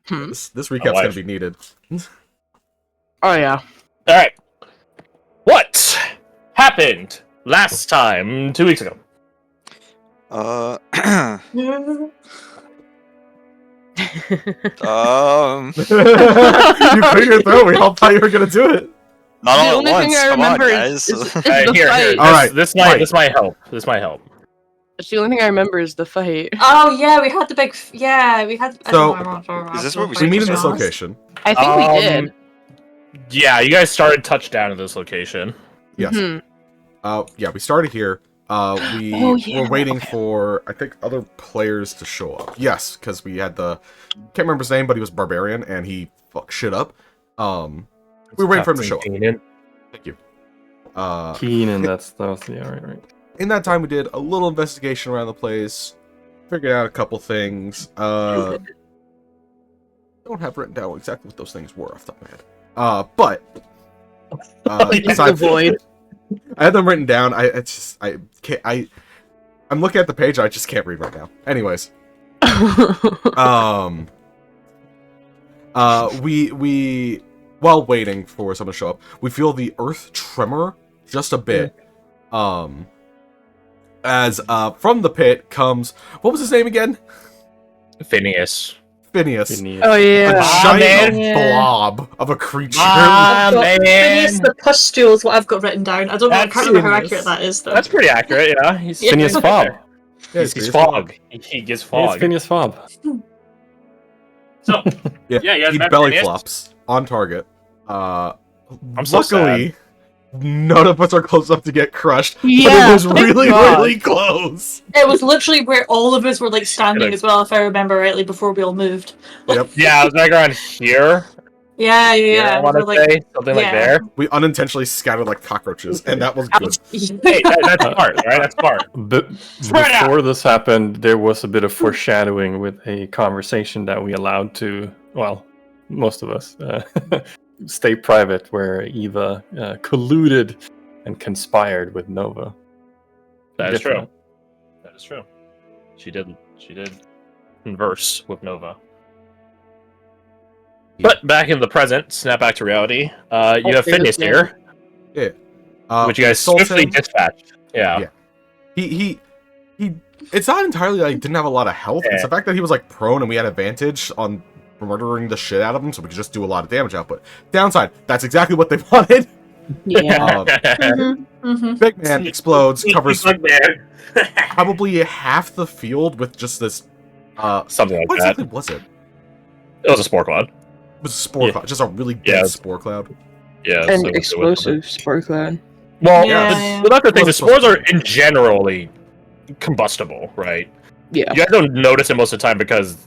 This recap's gonna be needed. Oh yeah. All right. What happened last time 2 weeks ago? You cleared your throat. We all thought you were gonna do it. Not The all only at thing once. I Come on, remember guys. is the Here. fight. All right, This might help. This might help. That's the only thing I remember is the fight. Oh yeah, we had the big. Yeah, we had. So, Is this where we We meet in this Yes. location. I think we did. Yeah, you guys started touchdown at this location. Yes. Mhm. Yeah, we started here. We yeah. were waiting for, I think, other players to show up. Yes, because we had the, can't remember his name, but he was barbarian and he fucked shit up. We were waiting for him to show up. Thank you. Keenan, that was yeah, right. In that time, we did a little investigation around the place, figured out a couple things. Don't have written down exactly what those things were off the top of my head. But besides, I had them written down. I can't. I'm looking at the page. I just can't read right now. Anyways, we while waiting for someone to show up, we feel the earth tremor just a bit. As from the pit comes, what was his name again? Phineas. Phineas. Oh A yeah. giant man. blob of a creature. Phineas the pustule is what I've got written down. I don't know. I can't remember how Phineas. accurate that is though. That's pretty accurate, yeah. He's Phineas he's Fob. there. Yeah, He's Phineas fog. He gets It's fog. Phineas Fob. So, Yeah, Yeah, you guys he met belly Phineas? flops on target. I'm so Luckily, none of us are close enough to get crushed, but Yeah, it was thank really, God. really close. It was literally where all of us were like standing Correct. as well, if I remember rightly, before we all moved. Yep, Yeah, I was like around here. Yeah. I want we to were, like, say something like yeah. there. we unintentionally scattered like cockroaches, and that was good. Hey, that's smart, right? That's smart. But before this happened, there was a bit of foreshadowing with a conversation that we allowed to, well, most of us, stay private, where Eva colluded and conspired with Nova. That is true. Different. That is true. She did converse with Nova. But back in the present, snap back to reality. You have Phineas here, which you guys Sultan- swiftly dispatched. Yeah. He. It's not entirely like he didn't have a lot of health. It's the fact that he was like prone and we had advantage on murdering the shit out of him, so we could just do a lot of damage output. Downside, that's exactly what they wanted. Yeah. Big man explodes, covers Bugbear. probably half the field with just this. Something like What that. exactly was it? It was a spore cloud. It was a spore Yeah. cloud, just a really Yeah, dense it's- spore cloud. Yeah. And so it was- explosive spore cloud. Well, Yeah. well, that's the thing. The Well, spores are in generally combustible, right? Yeah. You guys don't notice it most of the time because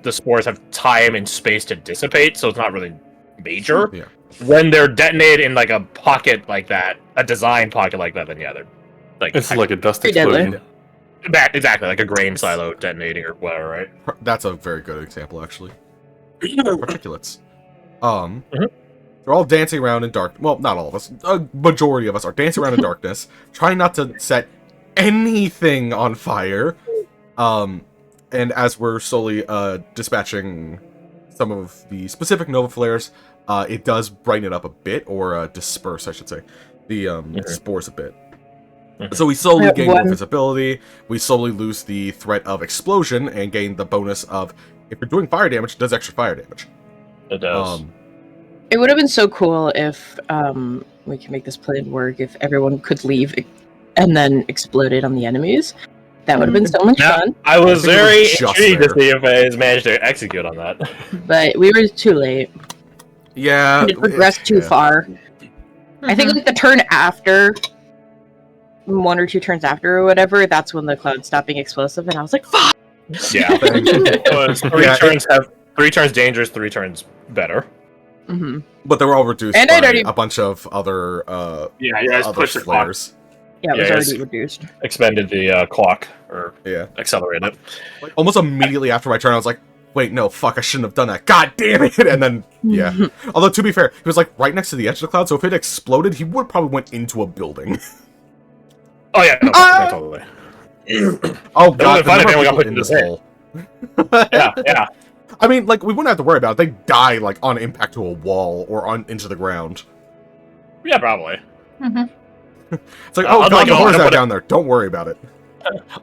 the spores have time and space to dissipate, so it's not really major. Yeah. When they're detonated in like a pocket like that, a design pocket like that, then yeah, they're like It's like a dust Pretty deadly. explosion. exactly like a grain silo detonating or whatever, right? That's a very good example, actually. Particulates. Mhm. They're all dancing around in dark. Well, not all of us. A majority of us are dancing around in darkness, trying not to set anything on fire. And as we're slowly dispatching some of the specific Nova flares, it does brighten it up a bit, or disperse, I should say, the spores a bit. Mhm. So we slowly At gain more one- visibility. We slowly lose the threat of explosion and gain the bonus of, if you're doing fire damage, it does extra fire damage. It does. It would have been so cool if we could make this plan work if everyone could leave and then exploded on the enemies. That would have been so much Now, fun, I was I think it was very just intrigued to there. see if I managed to execute on that. but we were too late. Yeah. It progressed too yeah. far. I think like the turn after, one or two turns after or whatever, that's when the cloud stopped being explosive, and I was like, "Fuck!" Yeah, it was three turns dangerous, 3 turns better. hmm But they were all reduced And by I'd already- a bunch of other Yeah, you guys other pushed the clock, flares. Yeah, it was Yeah, already it's- reduced. expended the clock, or Yeah. accelerated it. Like, almost immediately after my turn, I was like, wait, no, fuck, I shouldn't have done that. God damn it! And then, yeah. Although, to be fair, he was, like, right next to the edge of the cloud, so if it exploded, he would probably went into a building. Oh yeah, no, Ah! totally. Oh, God, would've the fun if number of anyone got people put in in this the pit. hole. Yeah, yeah. I mean, like, we wouldn't have to worry about it. They die, like, on impact to a wall or on into the ground. Yeah, probably. It's like, oh, God, the horror's out down there. Don't worry about it.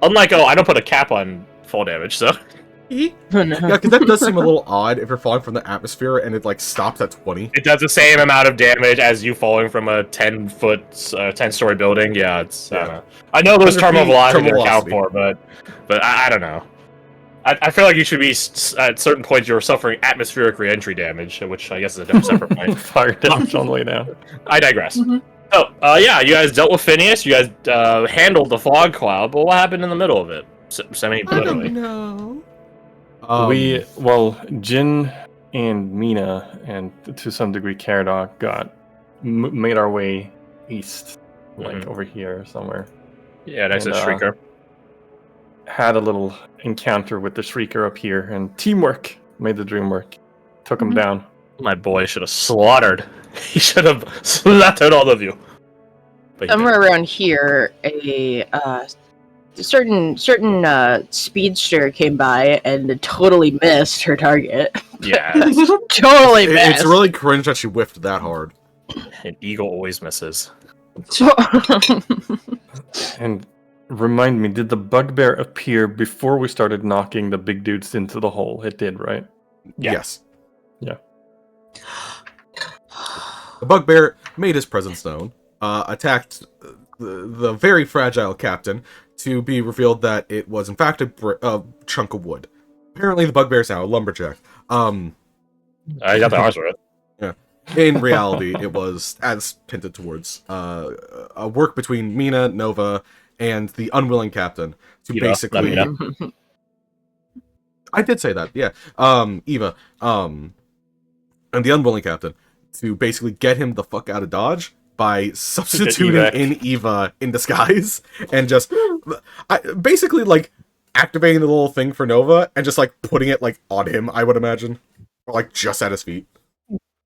Unlike, I don't put a cap on fall damage, so... Yeah, because that does seem a little odd if you're falling from the atmosphere and it, like, stops at 20. It does the same amount of damage as you falling from a 10-story building. Yeah, it's... I know those terminal velocity are account for, but I don't know. I feel like you should be, at certain points, you're suffering atmospheric re-entry damage, which I guess is a different separate point. Fire damage on the way down. I digress. So, yeah, you guys dealt with Phineas, you guys handled the fog cloud, but what happened in the middle of it? Semi-politically. I don't know. Jin and Mina, and to some degree Caradoc, made our way east, like over here somewhere. Yeah, next to Shrieker. Had a little encounter with the Shrieker up here, and teamwork made the dream work. Took him down. My boy should have slaughtered. He should have slaughtered all of you. Somewhere around here, a certain speedster came by and totally missed her target. Yeah. Totally missed. It's really cringe that she whiffed that hard. An eagle always misses. And remind me, did the bugbear appear before we started knocking the big dudes into the hole? It did, right? Yeah. Yes. Yeah. The bugbear made his presence known, attacked the very fragile captain, to be revealed that it was in fact a chunk of wood. Apparently the bugbear's now a lumberjack. I got the horse with it. Yeah. In reality, it was, as hinted towards, a work between Mina, Nova, and the unwilling captain to basically... I did say that, yeah. Eva. And the unwilling captain to basically get him the fuck out of Dodge by substituting in Eva in disguise and just basically like activating the little thing for Nova and just like putting it like on him, I would imagine, or like just at his feet.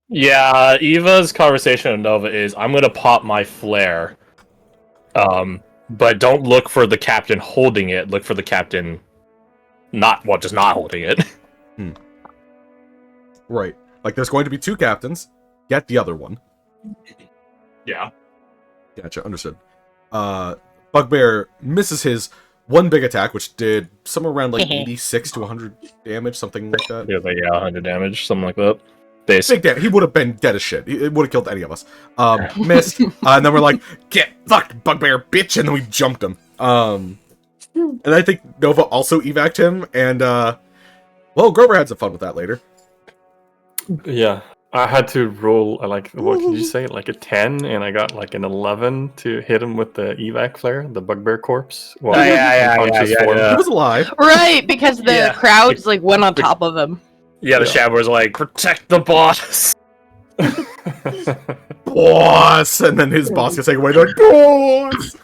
Yeah, Eva's conversation with Nova is, I'm gonna pop my flare, but don't look for the captain holding it. Look for the captain just not holding it. Right. Like there's going to be two captains. Get the other one. Yeah. Gotcha, understood. Bugbear misses his one big attack, which did somewhere around like 86 to 100 damage, something like that. Yeah, like 100 damage, something like that. Base. Big damage. He would have been dead as shit. It would have killed any of us. Missed. And then we're like, get fucked, Bugbear, bitch! And then we jumped him. And I think Nova also evac'd him, and well, Grover had some fun with that later. Yeah. I had to roll, what did you say, like a 10, and I got like an 11 to hit him with the evac flare, the bugbear corpse. Well, yeah. He was alive. Right, because the crowds like went on top of him. Yeah, the Shadow was like, protect the boss! Boss! And then his boss gets taken away, they're like, boss!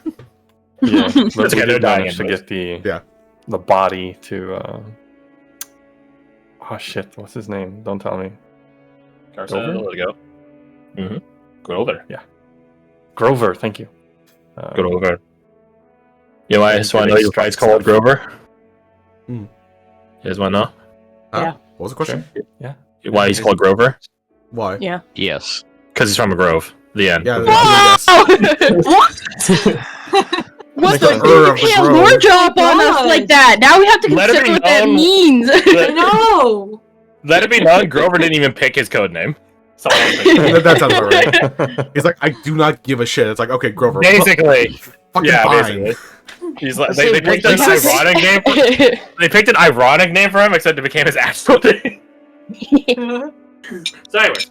Yeah, but we they're did dying manage to get the body to, oh shit, what's his name? Don't tell me. Grover? Grover. Yeah. Grover, thank you. Grover. You know why I know he's called Grover? You guys want to know? Yeah. What was the question? Sure. Yeah. Why he's called Grover? Why? Yeah. Yes. Because he's from a grove. The end. Yeah, What the the can't lore drop on us like that. Now we have to Let it consider be what that known- means. No! Let it be known, Grover didn't even pick his code name. That sounds about right. He's like, I do not give a shit. It's like, okay, Grover. Basically. Fucking Yeah, fine. basically. He's like, they picked an ironic name for They picked an ironic name for him, except it became his actual name. So anyways.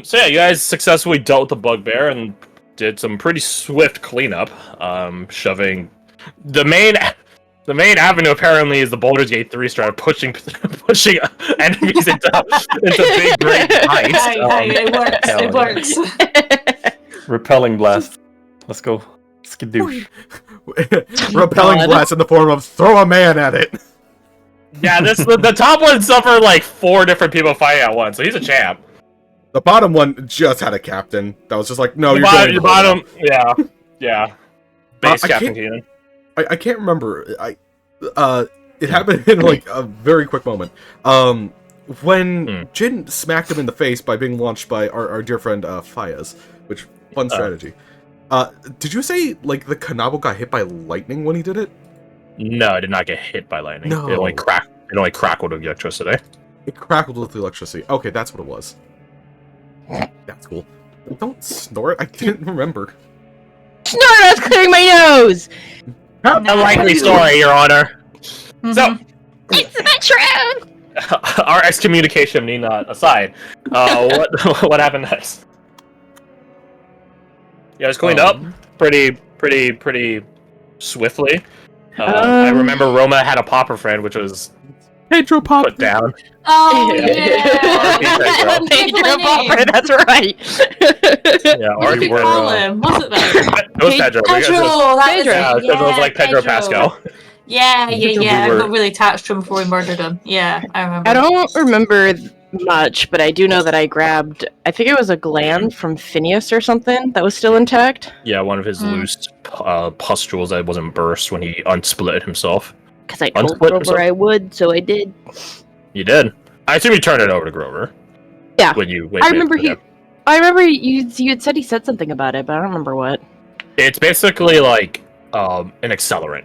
So yeah, you guys successfully dealt with the bugbear and did some pretty swift cleanup. Shoving the main avenue apparently is the Baldur's Gate 3 started pushing enemies into big great heights. It works. Repelling blast. Let's go. Skadoosh. Repelling blast in the form of throw a man at it. Yeah, the top one suffered like 4 different people fighting at once, so he's a champ. The bottom one just had a captain that was just like, no, The you're bottom, going the bottom, yeah. Base Captain Keenan. I can't remember. It happened in like a very quick moment. When Jin smacked him in the face by being launched by our dear friend Fayez, which fun strategy. Did you say like the Kanabo got hit by lightning when he did it? No, I did not get hit by lightning. No. It only crackled with electricity. It crackled with the electricity. Okay, that's what it was. That's cool. Don't snort. I didn't remember. Snort! I was clearing my nose. A likely story, Your Honor. So, It's not true. our excommunication need not aside. What happened next? Yeah, it was cleaned up pretty swiftly. I remember Roma had a popper friend, which was Pedro Pop put down. Oh Yeah. yeah. Pedro Popper, that's right. Yeah, What did we call him? Was it that? It was Pedro. Pedro. That was Yeah, it. because it was like Pedro Pascal. Yeah. We I were- got really attached to him before we murdered him. Yeah, I remember. I don't remember much, but I do know that I grabbed, I think it was a gland from Phineas or something that was still intact. Yeah, one of his loose pustules that wasn't burst when he unsplit himself. Because I told Unsplit Grover himself? I would, so I did. You did. I assume you turned it over to Grover. Yeah. When you. I remember you had said he said something about it, but I don't remember what. It's basically like an accelerant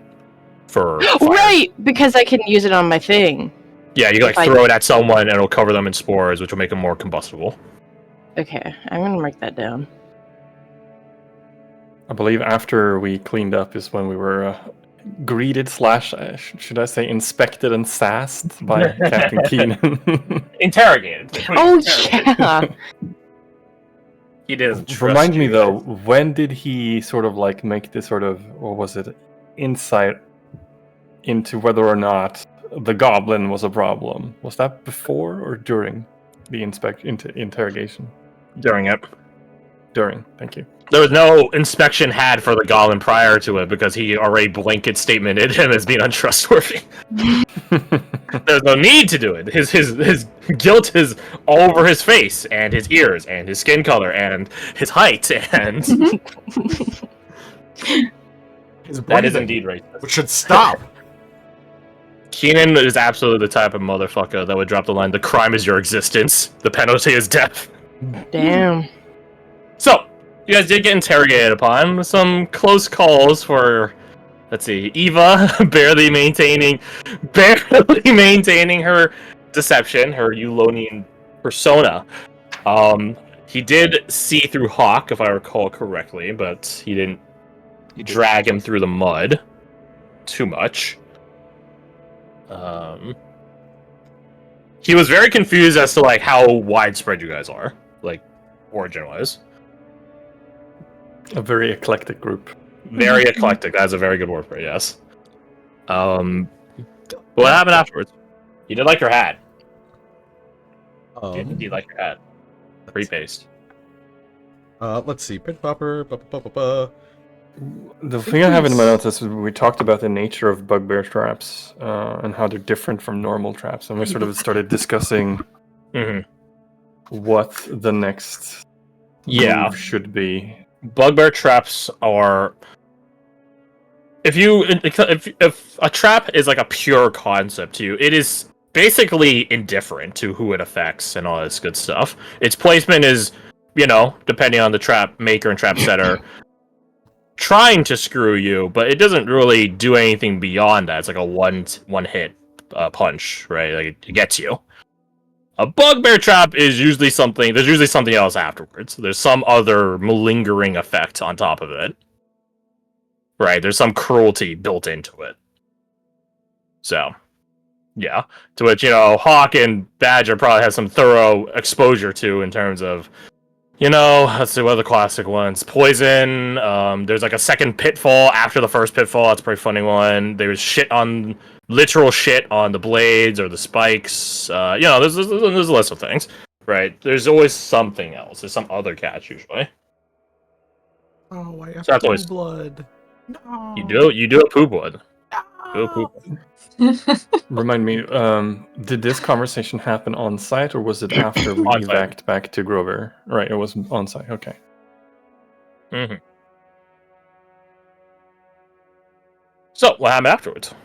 for fire. Right, because I can use it on my thing. Yeah, you like If I- throw it at someone and it'll cover them in spores, which will make them more combustible. Okay, I'm gonna mark that down. I believe after we cleaned up is when we were greeted / should I say inspected and sassed by Captain Keenan. Interrogated. Oh yeah. He doesn't trust Remind me you. though, when did he sort of like make this sort of, or was it insight into whether or not the goblin was a problem? Was that before or during the interrogation? During it. During, thank you. There was no inspection had for the goblin prior to it because he already blanket statemented him as being untrustworthy. There's no need to do it. His guilt is all over his face and his ears and his skin color and his height and His that is breathing, indeed racist. which should stop. Keenan is absolutely the type of motherfucker that would drop the line, "The crime is your existence. The penalty is death." Damn. So, you guys did get interrogated upon. Some close calls for, let's see, Eva barely maintaining her deception, her Eulonian persona. He did see through Hawk, if I recall correctly, but he didn't drag him through the mud too much. He was very confused as to like how widespread you guys are, like origin-wise. A very eclectic group. Very eclectic. That's a very good word for it. Yes. What happened afterwards? You did like your hat. You did indeed like your hat. Pre-paste. Let's see. Pit Popper. The thing I have in my notes is we talked about the nature of bugbear traps and how they're different from normal traps, and we sort of started discussing what the next move should be. Bugbear traps are. If a trap is like a pure concept to you, it is basically indifferent to who it affects and all this good stuff. Its placement is, depending on the trap maker and trap setter, trying to screw you, but it doesn't really do anything beyond that. It's like a one hit punch, right? Like it gets you. A bugbear trap is usually something. There's usually something else afterwards. There's some other malingering effect on top of it. Right? There's some cruelty built into it. So, yeah. To which, Hawk and Badger probably have some thorough exposure to in terms of, let's see, what are the classic ones? Poison. There's like a second pitfall after the first pitfall. That's a pretty funny one. There's literal shit on the blades or the spikes. There's a list of things. Right? There's always something else. There's some other catch usually. Oh, I have So that's always blood. No. You do a poo blood. Do a poo blood. Remind me, did this conversation happen on site or was it after we On-site. evac back to Grover? Right, it was on site. Okay. Mm-hmm. So what happened afterwards?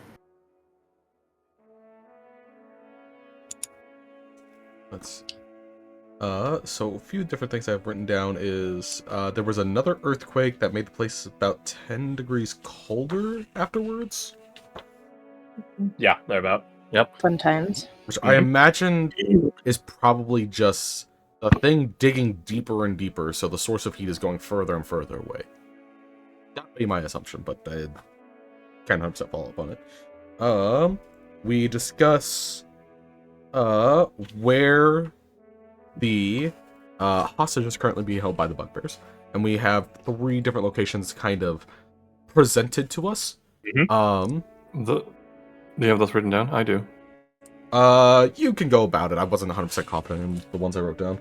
let's. So a few different things I've written down is there was another earthquake that made the place about 10 degrees colder afterwards. Yeah, thereabout. Yep. Fun times. Which I imagine is probably just the thing digging deeper and deeper, so the source of heat is going further and further away. That would be my assumption, but I can't 100% follow up on it. We discuss where the hostage is currently being held by the bugbears, and we have 3 different locations kind of presented to us. Mm-hmm. Do you have those written down? I do. You can go about it. I wasn't 100% confident in the ones I wrote down.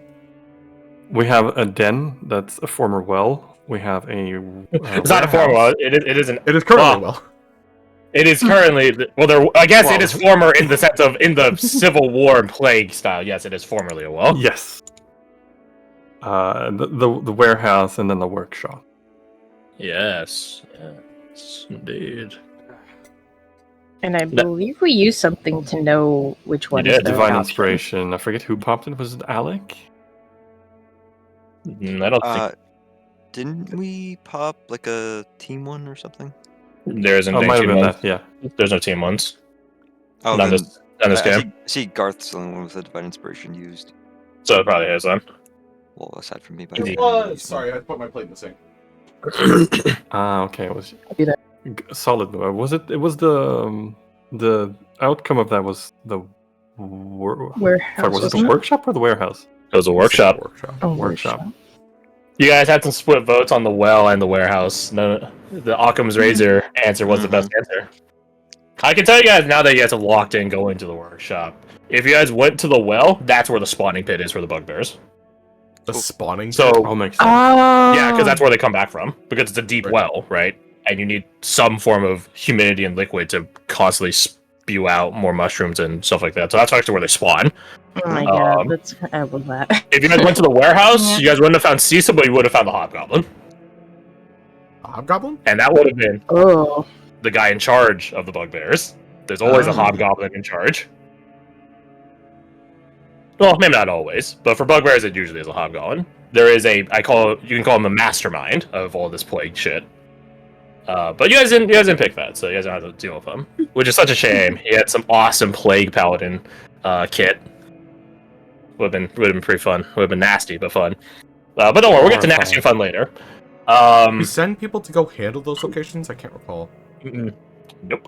We have a den that's a former well. We have a. It's not a former well. It isn't. It is currently a well. It is currently I guess Well. it is former in the sense of in the Civil War and Plague style. Yes, it is formerly a well. Yes. The warehouse and then the workshop. Yes, indeed. And I believe we used something to know which one. did. Divine inspiration. I forget who popped it. Was it Alec? I don't think Didn't we pop like a team one or something? there isn't Oh, any might have team been ones. that. Yeah. There's no team ones. Oh, Not then this I game. see Garth's the only one with the divine inspiration used. So it probably is then. Well, aside from me, but It was. Sorry, I had to put my plate in the sink. Okay. It was I'll do that. solid. Was it? It was the outcome of that was the Warehouse. was it the wasn't workshop or the warehouse? It was a workshop. Oh, Workshop. You guys had some split votes on the well and the warehouse. No, the Occam's razor answer was the best answer. I can tell you guys now that you guys have locked in going to the workshop. If you guys went to the well, that's where the spawning pit is for the bugbears. The spawning. So Oh, makes sense. yeah, because that's where they come back from. Because it's a deep well, right? And you need some form of humidity and liquid to constantly spew out more mushrooms and stuff like that. So that's actually where they spawn. Oh my god, I love that. If you guys went to the warehouse, you guys wouldn't have found Cecil, but you would have found the Hobgoblin. Hobgoblin? And that would have been Oh. the guy in charge of the bugbears. There's always a Hobgoblin in charge. Well, maybe not always, but for bugbears, it usually is a Hobgoblin. There is you can call him a mastermind of all this plague shit. But you guys didn't pick that, so you guys don't have to deal with him, which is such a shame. He had some awesome plague paladin kit. Would have been pretty fun. Would have been nasty, but fun. But don't worry, we'll get to nasty and fun later. We send people to go handle those locations? I can't recall. Nope.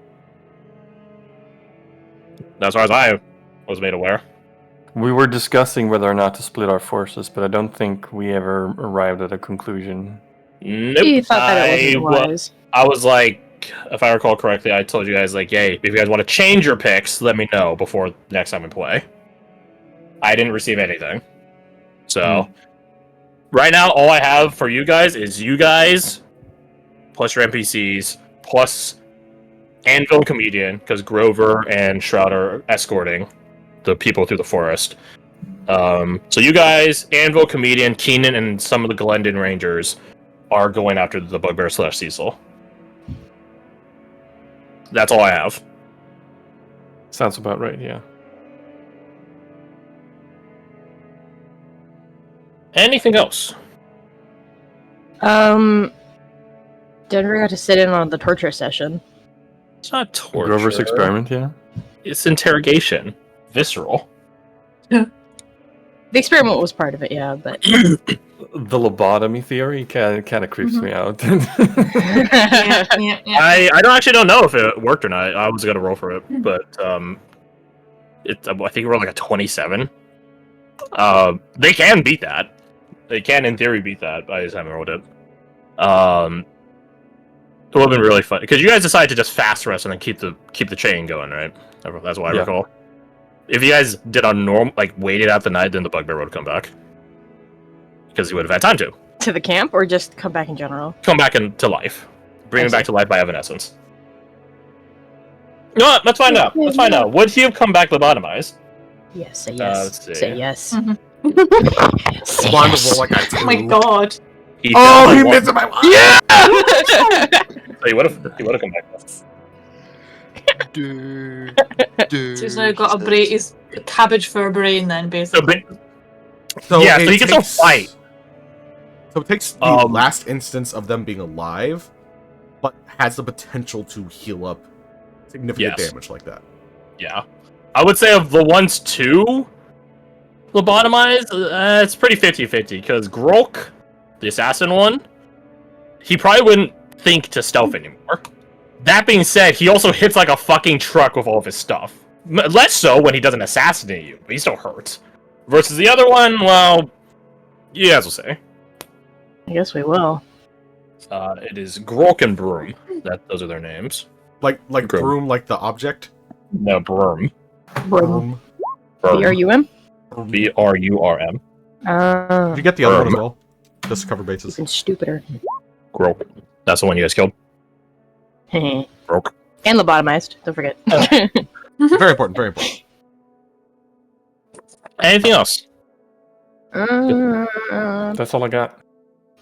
As far as I was made aware. We were discussing whether or not to split our forces, but I don't think we ever arrived at a conclusion. Nope. You thought that it wasn't wise. I was like, if I recall correctly, I told you guys, like, hey, if you guys want to change your picks, let me know before next time we play. I didn't receive anything. So, right now, all I have for you guys is you guys, plus your NPCs, plus Anvil Comedian, because Grover and Shroud are escorting the people through the forest. So you guys, Anvil Comedian, Keenan, and some of the Glendon Rangers are going after the Bugbear / Cecil. That's all I have. Sounds about right, yeah. Anything else? Denver got to sit in on the torture session. It's not torture. Grover's experiment, yeah. It's interrogation. Visceral. The experiment was part of it, yeah, but The lobotomy theory kind of creeps me out. Yeah. I don't know if it worked or not. I was gonna roll for it, but I think we're like a 27. They can beat that. They can, in theory, beat that. I just haven't rolled it. It would have been really fun because you guys decided to just fast rest and then keep the chain going, right? That's what I recall. If you guys did on normal, like waited out the night, then the bugbear would have come back because he would have had time to. to the camp or just come back in general. Come back into life. Bring him back to life by evanescence. No, let's find out. Let's find out. Would he have come back lobotomized? Yes, say yes. Let's see. Say yes. Mhm. Say Spawn yes. will roll like a Oh my god. He Oh, failed he one. missed it by one. So he would have come back. So he's now got his cabbage for a brain then, basically. So he gets a fight. So it takes the last instance of them being alive, but has the potential to heal up significant damage like that. Yeah. I would say of the ones to lobotomize, it's pretty 50-50, because Grolk, the assassin one, he probably wouldn't think to stealth anymore. That being said, he also hits like a fucking truck with all of his stuff. Less so when he doesn't assassinate you, but he still hurts. Versus the other one, well, you guys will say. I guess we will. It is Grolk and Broom. Those are their names. Like Broom, like the object? No, Broom. Brum. B-R-U-M? B-R-U-R-M. Did you get the other one as well? Just to cover bases. Even stupider. Grolk. That's the one you guys killed. Grolk. And lobotomized. Don't forget. Very important, very important. Anything else? That's all I got.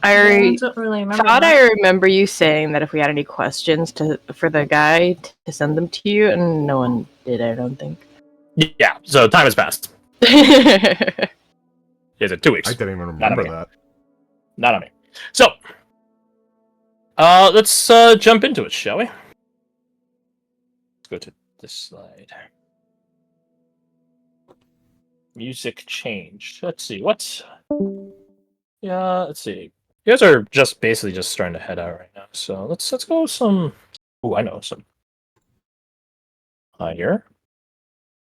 I don't really remember. I remember you saying that if we had any questions for the guy to send them to you, and no one did, I don't think. Yeah, so time has passed. Is it 2 weeks? I didn't even remember that. Not on me. So, let's jump into it, shall we? Let's go to this slide. Music change. Let's see, let's see. You guys are just basically just starting to head out right now, so let's go with some. Oh, I know some. Here.